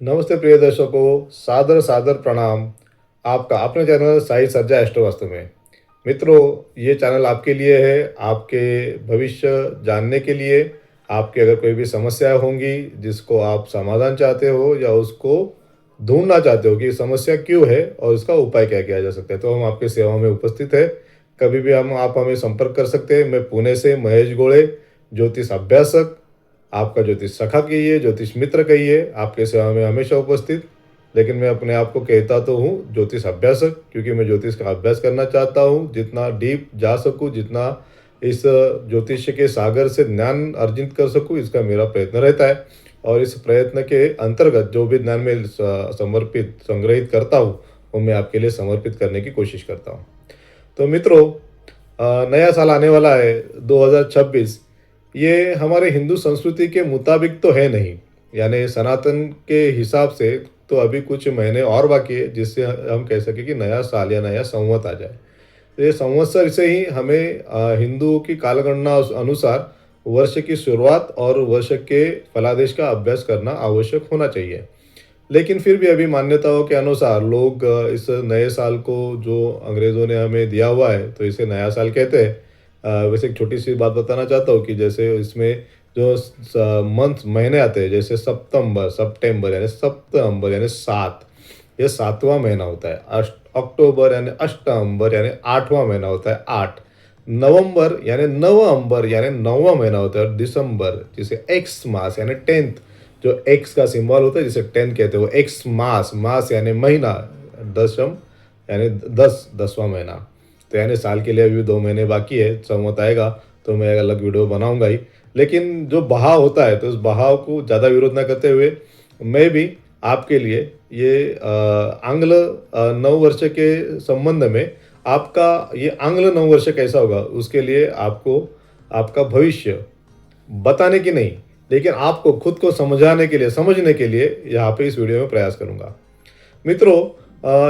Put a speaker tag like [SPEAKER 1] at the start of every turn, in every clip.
[SPEAKER 1] नमस्ते प्रिय दर्शकों, सादर सादर प्रणाम। आपका अपने चैनल साई सर्जा एस्ट्रो वास्तु में। मित्रों, ये चैनल आपके लिए है, आपके भविष्य जानने के लिए। आपकी अगर कोई भी समस्या होंगी जिसको आप समाधान चाहते हो या उसको ढूंढना चाहते हो कि समस्या क्यों है और उसका उपाय क्या किया जा सकता है, तो हम आपकी सेवा में उपस्थित है। कभी भी हम आप हमें संपर्क कर सकते हैं। मैं पुणे से महेश गोड़े, ज्योतिष अभ्यासक, आपका ज्योतिष सखा कहिए, ज्योतिष मित्र कहिए, आपके सेवा में हमेशा उपस्थित। लेकिन मैं अपने आप को कहता तो हूँ ज्योतिष अभ्यासक, क्योंकि मैं ज्योतिष का अभ्यास करना चाहता हूँ। जितना डीप जा सकूँ, जितना इस ज्योतिष के सागर से ज्ञान अर्जित कर सकूँ, इसका मेरा प्रयत्न रहता है। और इस प्रयत्न के अंतर्गत जो भी ज्ञान मैं समर्पित संग्रहित करता हूँ, वो मैं आपके लिए समर्पित करने की कोशिश करता हूँ। तो मित्रों, नया साल आने वाला है 2026। ये हमारे हिंदू संस्कृति के मुताबिक तो है नहीं, यानी सनातन के हिसाब से तो अभी कुछ महीने और बाकी है जिससे हम कह सकें कि नया साल या नया संवत आ जाए। तो ये संवत्सर से ही हमें हिंदुओं की कालगणना अनुसार वर्ष की शुरुआत और वर्ष के फलादेश का अभ्यास करना आवश्यक होना चाहिए। लेकिन फिर भी अभी मान्यताओं के अनुसार लोग इस नए साल को जो अंग्रेज़ों ने हमें दिया हुआ है, तो इसे नया साल कहते हैं। वैसे एक छोटी-सी बात बताना चाहता हूँ कि जैसे इसमें जो मंथ महीने आते हैं, जैसे सितंबर यानी सप्टेम्बर यानी 7, ये 7वां महीना होता है। अक्टूबर यानी अष्टंबर यानी 8वां महीना होता है 8। नवंबर यानी नवंबर यानी 9वां महीना होता है। और दिसंबर जिसे एक्स मास यानी 10th, जो एक्स का सिंबल होता है जिसे 10 कहते हैं, वो एक्स मास, मास यानी महीना, दशम यानी 10वां महीना। तो यानी साल के लिए अभी 2 महीने बाकी है, संवत आएगा तो मैं अलग वीडियो बनाऊंगा ही। लेकिन जो बहाव होता है, तो उस बहाव को ज़्यादा विरोध ना करते हुए मैं भी आपके लिए ये आंग्ल नव वर्ष के संबंध में, आपका ये आंग्ल नव वर्ष कैसा होगा उसके लिए आपको आपका भविष्य बताने की नहीं, लेकिन आपको खुद को समझाने के लिए, समझने के लिए यहाँ पे इस वीडियो में प्रयास करूँगा। मित्रों,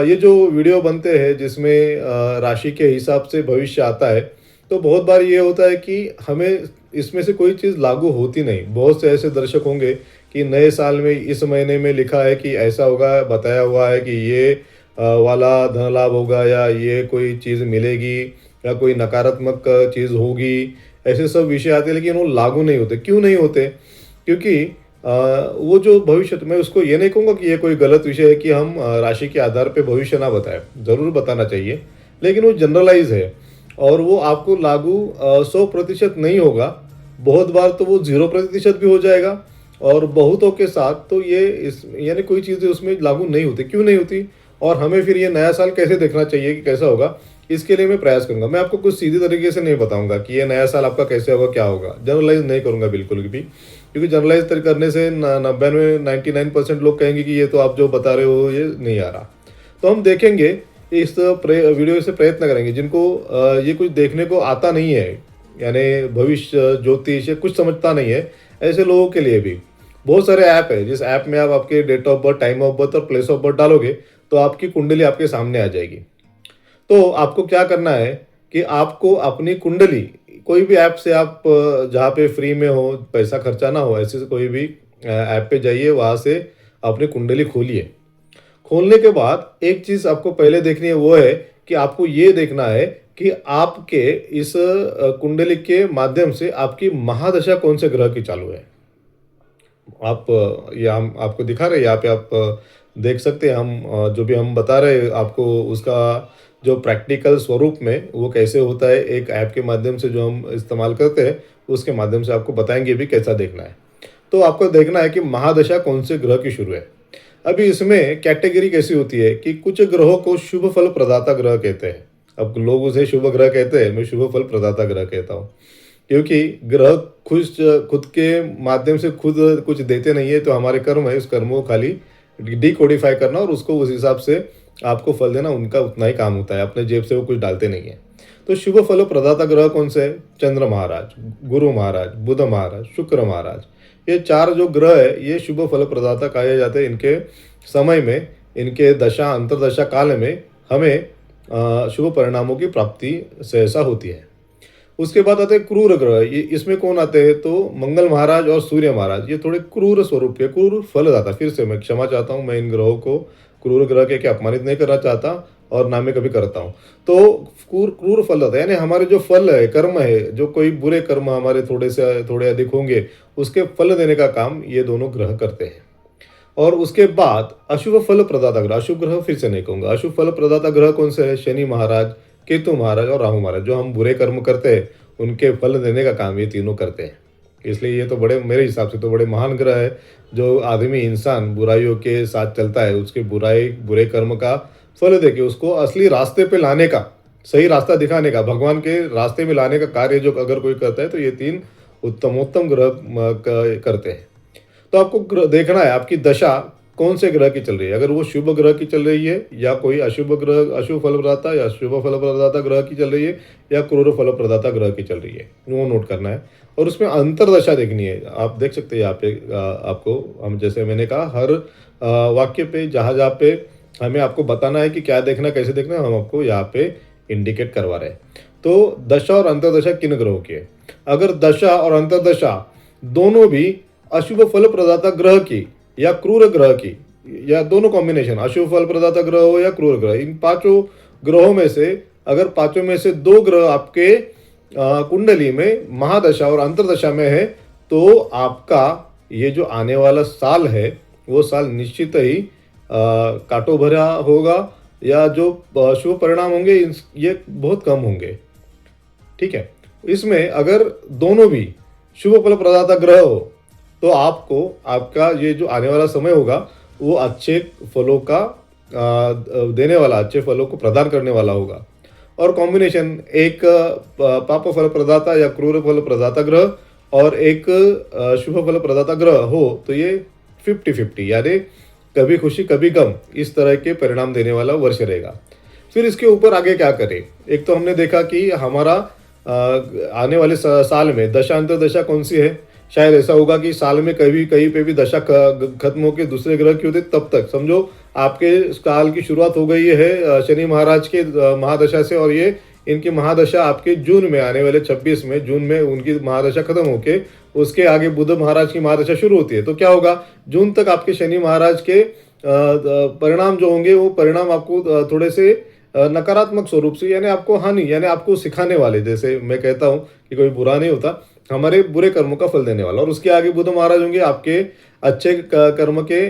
[SPEAKER 1] ये जो वीडियो बनते हैं जिसमें राशि के हिसाब से भविष्य आता है, तो बहुत बार ये होता है कि हमें इसमें से कोई चीज़ लागू होती नहीं। बहुत से ऐसे दर्शक होंगे कि नए साल में इस महीने में लिखा है कि ऐसा होगा, बताया हुआ है कि ये वाला धन लाभ होगा या ये कोई चीज़ मिलेगी या कोई नकारात्मक चीज़ होगी। ऐसे सब विषय आते हैं लेकिन वो लागू नहीं होते। क्यों नहीं होते? क्योंकि वो जो भविष्य, तो मैं उसको ये नहीं कहूँगा कि ये कोई गलत विषय है कि हम राशि के आधार पे भविष्य ना बताएं, ज़रूर बताना चाहिए। लेकिन वो जनरलाइज है और वो आपको लागू 100% नहीं होगा। बहुत बार तो वो 0% भी हो जाएगा और बहुतों के साथ तो ये इस यानी कोई चीज़ें उसमें लागू नहीं होती। क्यों नहीं होती? और हमें फिर ये नया साल कैसे देखना चाहिए कि कैसा होगा, इसके लिए मैं प्रयास करूँगा। मैं आपको कुछ सीधी तरीके से नहीं बताऊँगा कि ये नया साल आपका कैसे होगा, क्या होगा। जनरलाइज़ नहीं करूँगा बिल्कुल भी, क्योंकि जनरलाइज़ करने से न 99% लोग कहेंगे कि ये तो आप जो बता रहे हो ये नहीं आ रहा। तो हम देखेंगे, इस वीडियो से प्रयत्न करेंगे जिनको ये कुछ देखने को आता नहीं है, यानी भविष्य, ज्योतिष या कुछ समझता नहीं है, ऐसे लोगों के लिए भी बहुत सारे ऐप है। जिस ऐप में आप आपके date of birth, time of birth और प्लेस ऑफ बर्थ डालोगे, तो आपकी कुंडली आपके सामने आ जाएगी। तो आपको क्या करना है कि आपको अपनी कुंडली, कोई भी ऐप से आप जहाँ पे फ्री में हो, पैसा खर्चा ना हो, ऐसे से कोई भी ऐप पे जाइए, वहाँ से अपनी कुंडली खोलिए। खोलने के बाद एक चीज़ आपको पहले देखनी है, वो है कि आपको ये देखना है कि आपके इस कुंडली के माध्यम से आपकी महादशा कौन से ग्रह की चालू है। आप ये हम आपको दिखा रहे हैं यहाँ पे, आप देख सकते हैं। हम जो भी हम बता रहे हैं आपको, उसका जो प्रैक्टिकल स्वरूप में वो कैसे होता है, एक ऐप के माध्यम से जो हम इस्तेमाल करते हैं, उसके माध्यम से आपको बताएंगे भी कैसा देखना है। तो आपको देखना है कि महादशा कौन से ग्रह की शुरू है। अभी इसमें कैटेगरी कैसी होती है कि कुछ ग्रहों को शुभ फल प्रदाता ग्रह कहते हैं। अब लोग उसे शुभ ग्रह कहते हैं, मैं शुभ फल प्रदाता ग्रह कहता हूँ, क्योंकि ग्रह खुद खुद के माध्यम से खुद कुछ देते नहीं है। तो हमारे कर्म है, उस कर्म को खाली डिकोडिफाई करना और उसको उस हिसाब से आपको फल देना, उनका उतना ही काम होता है। अपने जेब से वो कुछ डालते नहीं है। तो शुभ फल प्रदाता ग्रह कौन से है? चंद्र महाराज, गुरु महाराज, बुध महाराज, शुक्र महाराज, ये 4 जो ग्रह है ये शुभ फल प्रदाता कहे जाते हैं। इनके समय में, इनके दशा अंतरदशा काल में हमें शुभ परिणामों की प्राप्ति सहसा होती है। उसके बाद आते हैं क्रूर ग्रह। ये इसमें कौन आते हैं तो मंगल महाराज और सूर्य महाराज। ये थोड़े क्रूर स्वरूप के, क्रूर फलदाता। फिर से मैं क्षमा चाहता हूँ, मैं इन ग्रहों को क्रूर ग्रह के अपमानित नहीं करना चाहता और ना मैं कभी करता हूँ। तो क्रूर फलदाता यानी हमारे जो फल है, कर्म है, जो कोई बुरे कर्म हमारे थोड़े से थोड़े अधिक होंगे उसके फल देने का काम ये दोनों ग्रह करते हैं। और उसके बाद अशुभ फल प्रदाता ग्रह, अशुभ ग्रह फिर से नहीं कहूंगा, अशुभ फल प्रदाता ग्रह कौन से है? शनि महाराज, केतु महाराज और राहु महाराज। जो हम बुरे कर्म करते हैं उनके फल देने का काम ये तीनों करते हैं। इसलिए ये तो बड़े, मेरे हिसाब से तो बड़े महान ग्रह है। जो आदमी इंसान बुराइयों के साथ चलता है उसके बुरे कर्म का फल देके उसको असली रास्ते पे लाने का, सही रास्ता दिखाने का, भगवान के रास्ते में लाने का कार्य जो अगर कोई करता है तो ये तीन उत्तमोत्तम ग्रह करते हैं। तो आपको देखना है आपकी दशा कौन से ग्रह की चल रही है। अगर वो शुभ ग्रह की चल रही है या कोई अशुभ ग्रह, अशुभ फल प्रदाता या शुभ फल प्रदाता ग्रह की चल रही है या क्रूर फल प्रदाता ग्रह की चल रही है, वो नोट करना है। और उसमें अंतरदशा देखनी है। आप देख सकते हैं यहाँ पे आपको, हम जैसे मैंने कहा हर वाक्य पे जहाँ जहाँ पे हमें आपको बताना है कि क्या देखना, कैसे देखना, हम आपको यहाँ पे इंडिकेट करवा रहे हैं। तो दशा और अंतरदशा किन ग्रहों की है? अगर दशा और अंतरदशा दोनों भी अशुभ फल प्रदाता ग्रह की या क्रूर ग्रह की, या दोनों कॉम्बिनेशन, अशुभ फल प्रदाता ग्रह हो या क्रूर ग्रह, इन पांचों ग्रहों में से अगर पांचों में से दो ग्रह आपके कुंडली में महादशा और अंतरदशा में है तो आपका ये जो आने वाला साल है वो साल निश्चित ही कांटों भरा होगा, या जो शुभ परिणाम होंगे ये बहुत कम होंगे। ठीक है, इसमें अगर दोनों भी शुभ फल प्रदाता ग्रह हो तो आपको आपका ये जो आने वाला समय होगा वो अच्छे फलों का देने वाला, अच्छे फलों को प्रदान करने वाला होगा। और कॉम्बिनेशन एक पाप फल प्रदाता या क्रूर फल प्रदाता ग्रह और एक शुभ फल प्रदाता ग्रह हो तो ये 50-50 यानी कभी खुशी कभी गम, इस तरह के परिणाम देने वाला वर्ष रहेगा। फिर इसके ऊपर आगे क्या करें? एक तो हमने देखा कि हमारा आने वाले साल में दशा अंतरदशा कौन सी है। शायद ऐसा होगा कि साल में कभी कहीं पे भी दशा खत्म होकर दूसरे ग्रह की होती, तब तक समझो आपके साल की शुरुआत हो गई है शनि महाराज के महादशा से, और ये इनकी महादशा आपके जून में आने वाले 26 में जून में उनकी महादशा खत्म होके उसके आगे बुध महाराज की महादशा शुरू होती है। तो क्या होगा, जून तक आपके शनि महाराज के परिणाम जो होंगे वो परिणाम आपको थोड़े से नकारात्मक स्वरूप से, यानी आपको हानि, यानी आपको सिखाने वाले, जैसे मैं कहता हूँ कि कोई बुरा नहीं होता, हमारे बुरे कर्मों का फल देने वाला। और उसके आगे बुध महाराज होंगे आपके अच्छे कर्म के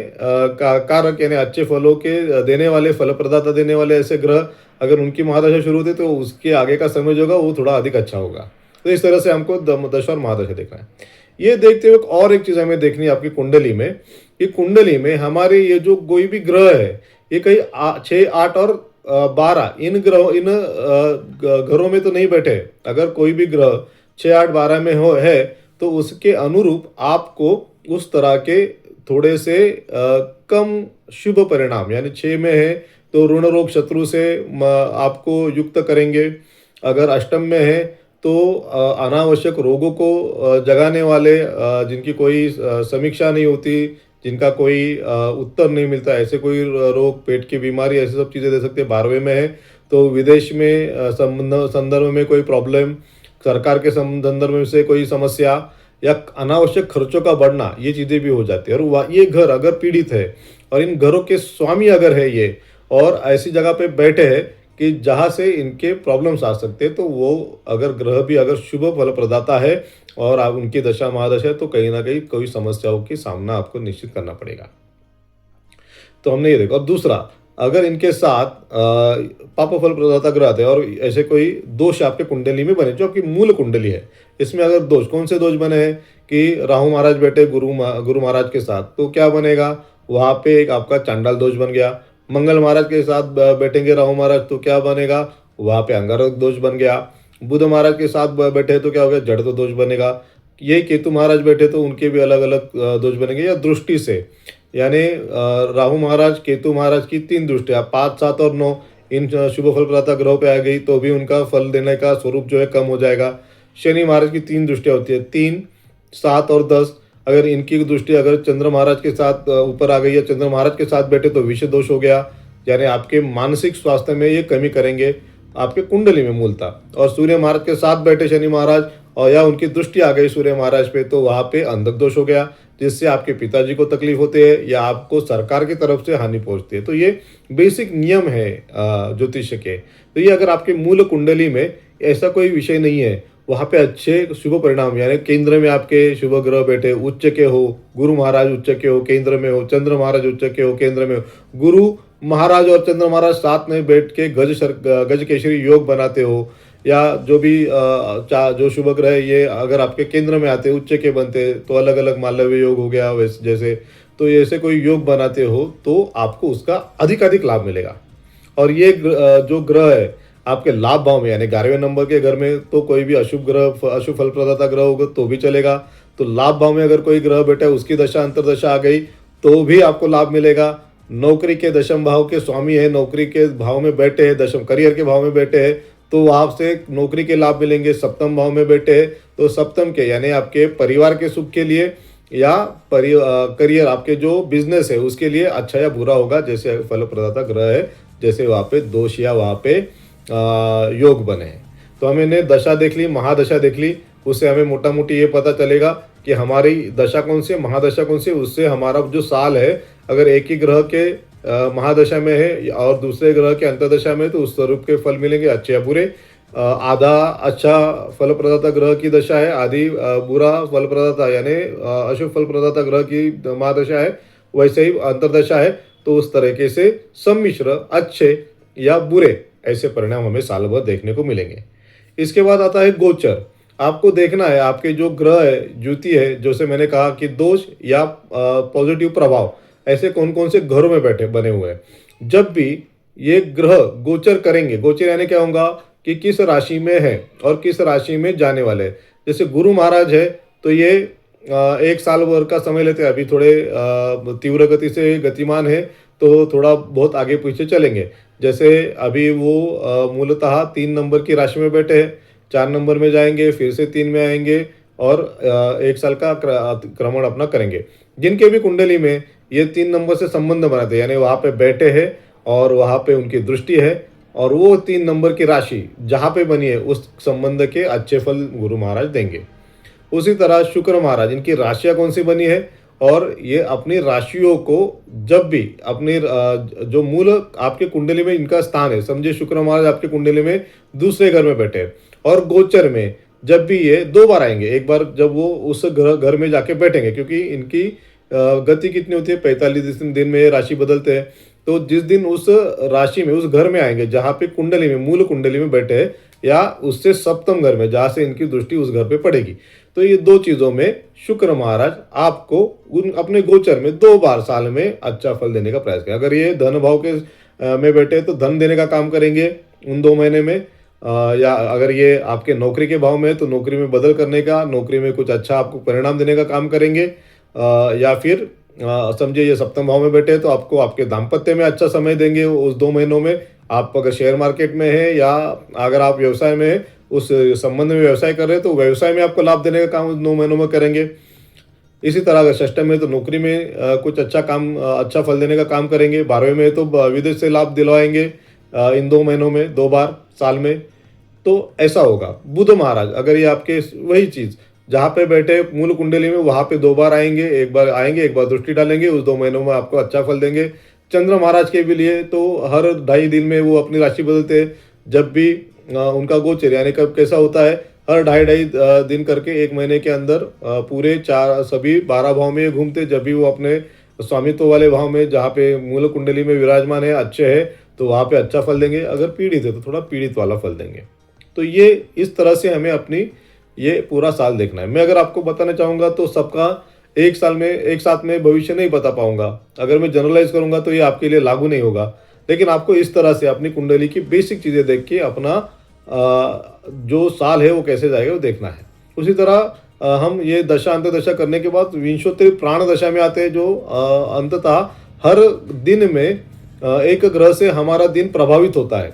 [SPEAKER 1] कारक, यानी अच्छे फलों के देने वाले, फल प्रदाता देने वाले ऐसे ग्रह अगर उनकी महादशा शुरू होती तो उसके आगे का समय जो होगा वो थोड़ा अधिक अच्छा होगा। तो इस तरह से हमको दशा और महादशा देखना है। ये देखते हुए और एक चीज हमें देखनी है आपकी कुंडली में, कि कुंडली में हमारे ये जो कोई भी ग्रह है ये कहीं 6, 8 और 12 इन घरों में तो नहीं बैठे। अगर कोई भी ग्रह 6, 8, 12 में है तो उसके अनुरूप आपको उस तरह के थोड़े से कम शुभ परिणाम, यानी 6 में है तो ऋण रोग शत्रु से आपको युक्त करेंगे। अगर अष्टम में है तो अनावश्यक रोगों को जगाने वाले, जिनकी कोई समीक्षा नहीं होती, जिनका कोई उत्तर नहीं मिलता, ऐसे कोई रोग, पेट की बीमारी, ऐसे सब चीज़ें दे सकते हैं। 12वें में है तो विदेश में संदर्भ में कोई प्रॉब्लम, सरकार के संदर्भ में से कोई समस्या या अनावश्यक खर्चों का बढ़ना, ये चीज़ें भी हो जाती है। और ये घर अगर पीड़ित है और इन घरों के स्वामी अगर है ये, और ऐसी जगह पे बैठे हैं कि जहाँ से इनके प्रॉब्लम्स आ सकते हैं, तो वो अगर ग्रह भी अगर शुभ फल प्रदाता है और आप उनकी दशा महादशा है तो कहीं ना कहीं कोई समस्याओं की सामना आपको निश्चित करना पड़ेगा। तो हमने ये देखा। और दूसरा, अगर इनके साथ पाप फल प्रदाता ग्रह आते हैं और ऐसे कोई दोष आपके कुंडली में बने जो आपकी मूल कुंडली है, इसमें अगर दोष, कौन से दोष बने हैं कि राहु महाराज बैठे गुरु महाराज के साथ, तो क्या बनेगा, वहाँ पे एक आपका चांडाल दोष बन गया। मंगल महाराज के साथ बैठेंगे राहु महाराज तो क्या बनेगा, वहाँ पे अंगारक दोष बन गया। बुध महाराज के साथ बैठे तो क्या हो गया, जड़ तो दोष बनेगा। ये केतु महाराज बैठे तो उनके भी अलग अलग दोष बनेंगे। या दृष्टि से, यानी राहु महाराज केतु महाराज की 3 दृष्टियाँ 5, 7 और 9 इन शुभ फल प्रदाता ग्रहों पे आ गई तो भी उनका फल देने का स्वरूप जो है कम हो जाएगा। शनि महाराज की 3 दृष्टियाँ होती है, 3, 7 और 10। अगर इनकी दृष्टि अगर चंद्र महाराज के साथ ऊपर आ गई है, चंद्र महाराज के साथ बैठे तो विषय दोष हो गया, यानी आपके मानसिक स्वास्थ्य में ये कमी करेंगे। आपके कुंडली में मूलतः, और सूर्य महाराज के साथ बैठे शनि महाराज और या उनकी दृष्टि आ गई सूर्य महाराज पे, तो वहाँ पे अंधक दोष हो गया, जिससे आपके पिताजी को तकलीफ होती है या आपको सरकार की तरफ से हानि पहुंचती है। तो ये बेसिक नियम है ज्योतिष के। तो ये अगर आपके मूल कुंडली में ऐसा कोई विषय नहीं है, वहाँ पे अच्छे शुभ परिणाम, यानी केंद्र में आपके शुभ ग्रह बैठे, उच्च के हो, गुरु महाराज उच्च के हो केंद्र में हो, चंद्र महाराज उच्च के हो केंद्र में हो, गुरु महाराज और चंद्र महाराज साथ में बैठ के गज केसरी योग बनाते हो, या जो भी जो शुभ ग्रह ये अगर आपके केंद्र में आते उच्च के बनते, तो अलग अलग मालव्य योग हो गया वैसे जैसे, तो ऐसे कोई योग बनाते हो तो आपको उसका अधिकाधिक लाभ मिलेगा। और ये जो ग्रह है आपके लाभ भाव में, यानी 11वें नंबर के घर में तो कोई भी अशुभ ग्रह, अशुभ फल प्रदाता ग्रह होगा तो भी चलेगा। तो लाभ भाव में अगर कोई ग्रह बैठा है, उसकी दशा अंतरदशा आ गई तो भी आपको लाभ मिलेगा। नौकरी के दशम भाव के स्वामी है, नौकरी के भाव में बैठे हैं, दशम करियर के भाव में बैठे हैं, तो वहाँ से नौकरी के लाभ मिलेंगे। सप्तम भाव में बैठे हैं तो सप्तम के यानी आपके परिवार के सुख के लिए या करियर, आपके जो बिजनेस है उसके लिए अच्छा या बुरा होगा, जैसे फल प्रदाता ग्रह है, जैसे वहाँ पे दोष या वहाँ पे योग बने हैं। तो हमने दशा देख ली, महादशा देख ली, उससे हमें मोटा मोटी ये पता चलेगा कि हमारी दशा कौन सी, महादशा कौन सी। उससे हमारा जो साल है, अगर एक ही ग्रह के महादशा में है और दूसरे ग्रह के अंतर्दशा में, तो उस स्वरूप के फल मिलेंगे, अच्छे या बुरे। आधा अच्छा फल प्रदाता ग्रह की दशा है, आधी बुरा फल प्रदाता यानी अशुभ फल प्रदाता ग्रह की महादशा है, वैसे ही अंतर्दशा है। तो उस तरीके से सम्मिश्र अच्छे या बुरे ऐसे परिणाम हमें साल भर देखने को मिलेंगे। इसके बाद आता है गोचर। आपको देखना है आपके जो ग्रह है, ज्योति है, जैसे मैंने कहा कि दोष या पॉजिटिव प्रभाव ऐसे कौन कौन से घरों में बैठे बने हुए हैं। जब भी ये ग्रह गोचर करेंगे, गोचर यानी क्या होगा कि किस राशि में है और किस राशि में जाने वाले हैं। जैसे गुरु महाराज है तो ये 1 साल भर का समय लेते हैं, अभी थोड़े तीव्र गति से गतिमान है तो थोड़ा बहुत आगे पीछे चलेंगे। जैसे अभी वो मूलतः 3 नंबर की राशि में बैठे हैं, 4 नंबर में जाएंगे, फिर से 3 में आएंगे और 1 साल का क्रमण अपना करेंगे। जिनके भी कुंडली में ये 3 नंबर से संबंध बनाते हैं, यानी वहाँ पे बैठे हैं और वहाँ पे उनकी दृष्टि है और वो 3 नंबर की राशि जहाँ पे बनी है उस संबंध के अच्छे फल गुरु महाराज देंगे। उसी तरह शुक्र महाराज, इनकी राशियाँ कौन सी बनी है और ये अपनी राशियों को जब भी अपने जो मूल आपके कुंडली में इनका स्थान है, समझिए शुक्र महाराज आपके कुंडली में दूसरे घर में बैठे हैं और गोचर में जब भी ये 2 बार आएंगे, एक बार जब वो उस घर में जाके बैठेंगे, क्योंकि इनकी गति कितनी होती है 45 दिन में राशि बदलते हैं। तो जिस दिन उस राशि में उस घर में आएंगे जहाँ पे कुंडली में मूल कुंडली में बैठे हैं या उससे सप्तम घर में जहाँ से इनकी दृष्टि उस घर पे पड़ेगी, तो ये 2 चीज़ों में शुक्र महाराज आपको उन अपने गोचर में 2 बार साल में अच्छा फल देने का प्रयास करें। अगर ये धन भाव के में बैठे तो धन देने का काम करेंगे उन 2 महीने में, या अगर ये आपके नौकरी के भाव में है तो नौकरी में बदल करने का, नौकरी में कुछ अच्छा आपको परिणाम देने का काम करेंगे, या फिर समझिए ये सप्तम भाव में बैठे तो आपको आपके दाम्पत्य में अच्छा समय देंगे उस 2 महीनों में। आप अगर शेयर मार्केट में है या अगर आप व्यवसाय में है, उस संबंध में व्यवसाय कर रहे हैं तो व्यवसाय में आपको लाभ देने का काम उस 2 महीनों में करेंगे। इसी तरह अगर षष्ठम में तो नौकरी में कुछ अच्छा काम, अच्छा फल देने का काम करेंगे। 12वें में तो विदेश से लाभ दिलवाएंगे इन 2 महीनों में 2 बार साल में। तो ऐसा होगा। बुध महाराज अगर ये आपके वही चीज़ जहाँ पे बैठे मूल कुंडली में वहाँ पे 2 बार आएंगे, एक बार आएंगे, एक बार दृष्टि डालेंगे, उस 2 महीनों में आपको अच्छा फल देंगे। चंद्र महाराज के भी लिए तो हर 2.5 दिन में वो अपनी राशि बदलते हैं। जब भी उनका गोचर यानी कब कैसा होता है, हर 2.5 दिन करके 1 महीने के अंदर पूरे 4 सभी 12 भाव में घूमते। जब भी वो अपने स्वामित्व वाले भाव में जहाँ पे मूल कुंडली में विराजमान है, अच्छे है, तो वहाँ पे अच्छा फल देंगे। अगर पीड़ित है तो थोड़ा पीड़ित वाला फल देंगे। तो ये इस तरह से हमें अपनी ये पूरा साल देखना है। मैं अगर आपको बताना चाहूँगा तो सबका एक साल में एक साथ में भविष्य नहीं बता पाऊंगा। अगर मैं जनरलाइज करूंगा तो ये आपके लिए लागू नहीं होगा। लेकिन आपको इस तरह से अपनी कुंडली की बेसिक चीज़ें देख के अपना जो साल है वो कैसे जाएगा वो देखना है। उसी तरह हम ये दशा अंतर्दशा करने के बाद विंशोत्तरी प्राण दशा में आते हैं, जो अंततः हर दिन में एक ग्रह से हमारा दिन प्रभावित होता है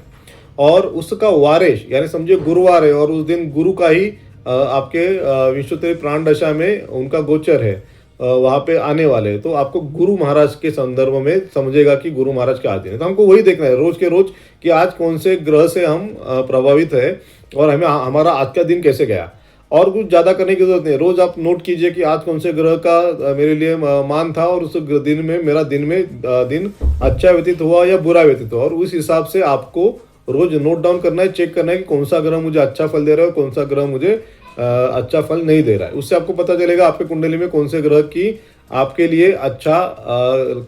[SPEAKER 1] और उसका वारेश यानी समझिए गुरुवार है और उस दिन गुरु का ही आपके विंशोत्तरी प्राण दशा में उनका गोचर है। वहाँ पे आने वाले हैं, तो आपको गुरु महाराज के संदर्भ में समझेगा कि गुरु महाराज क्या आते हैं। तो हमको वही देखना है रोज के रोज कि आज कौन से ग्रह से हम प्रभावित है और हमें हमारा आज का दिन कैसे गया। और कुछ ज़्यादा करने की जरूरत नहीं, रोज आप नोट कीजिए कि आज कौन से ग्रह का मेरे लिए मान था और उस दिन में मेरा दिन अच्छा व्यतीत हुआ या बुरा व्यतीत हुआ, और उस हिसाब से आपको रोज नोट डाउन करना है, चेक करना है कि कौन सा ग्रह मुझे अच्छा फल दे रहा है और कौन सा ग्रह मुझे अच्छा फल नहीं दे रहा है। उससे आपको पता चलेगा आपके कुंडली में कौन से ग्रह की आपके लिए अच्छा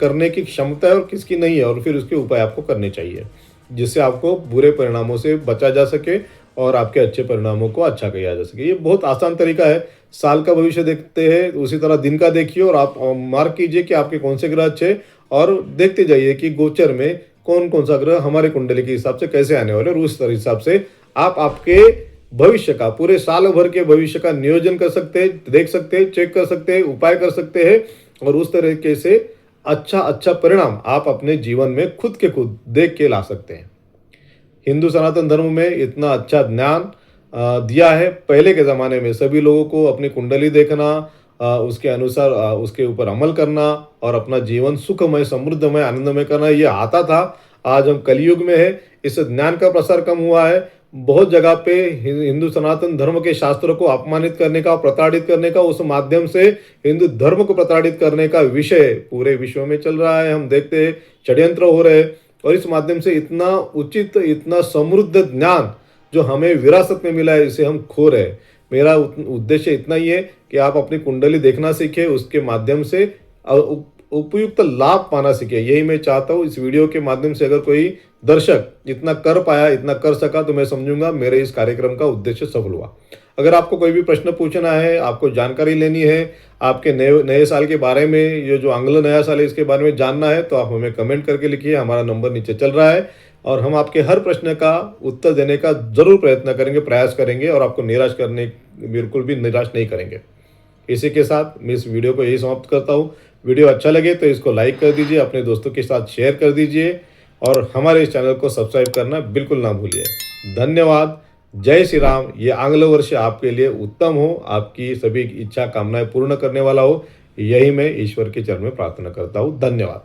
[SPEAKER 1] करने की क्षमता है और किसकी नहीं है, और फिर उसके उपाय आपको करने चाहिए जिससे आपको बुरे परिणामों से बचा जा सके और आपके अच्छे परिणामों को अच्छा किया जा सके। ये बहुत आसान तरीका है। साल का भविष्य देखते हैं उसी तरह दिन का देखिए और आप मार्क कीजिए कि आपके कौन से ग्रह अच्छे, और देखते जाइए कि गोचर में कौन कौन सा ग्रह हमारे कुंडली के हिसाब से कैसे आने वाले, और उस हिसाब से आप आपके भविष्य का, पूरे साल भर के भविष्य का नियोजन कर सकते हैं, देख सकते हैं, चेक कर सकते हैं, उपाय कर सकते हैं, और उस तरीके से अच्छा परिणाम आप अपने जीवन में खुद के खुद देख के ला सकते हैं। हिंदू सनातन धर्म में इतना अच्छा ज्ञान दिया है। पहले के ज़माने में सभी लोगों को अपनी कुंडली देखना, उसके अनुसार उसके ऊपर अमल करना और अपना जीवन सुखमय, समृद्धमय, आनंदमय करना ये आता था। आज हम कलयुग में है, इस ज्ञान का प्रसार कम हुआ है। बहुत जगह पे हिंदू सनातन धर्म के शास्त्रों को अपमानित करने का, प्रताड़ित करने का, उस माध्यम से हिंदू धर्म को प्रताड़ित करने का विषय पूरे विश्व में चल रहा है। हम देखते हैं षड्यंत्र हो रहे हैं, और इस माध्यम से इतना उचित, इतना समृद्ध ज्ञान जो हमें विरासत में मिला है, इसे हम खो रहे हैं। मेरा उद्देश्य इतना ही है कि आप अपनी कुंडली देखना सीखें, उसके माध्यम से उपयुक्त लाभ पाना सीखे। यही मैं चाहता हूँ। इस वीडियो के माध्यम से अगर कोई दर्शक इतना कर पाया, इतना कर सका, तो मैं समझूंगा मेरे इस कार्यक्रम का उद्देश्य सफल हुआ। अगर आपको कोई भी प्रश्न पूछना है, आपको जानकारी लेनी है, आपके नए साल के बारे में, ये जो आंग्ल नया साल है इसके बारे में जानना है, तो आप हमें कमेंट करके लिखिए। हमारा नंबर नीचे चल रहा है और हम आपके हर प्रश्न का उत्तर देने का जरूर प्रयत्न करेंगे, प्रयास करेंगे, और आपको बिल्कुल भी निराश नहीं करेंगे। इसी के साथ मैं इस वीडियो को यही समाप्त करता हूँ। वीडियो अच्छा लगे तो इसको लाइक कर दीजिए, अपने दोस्तों के साथ शेयर कर दीजिए, और हमारे इस चैनल को सब्सक्राइब करना बिल्कुल ना भूलिए। धन्यवाद। जय श्री राम। ये आंग्ल वर्ष आपके लिए उत्तम हो, आपकी सभी इच्छा कामनाएं पूर्ण करने वाला हो, यही मैं ईश्वर के चरण में प्रार्थना करता हूँ। धन्यवाद।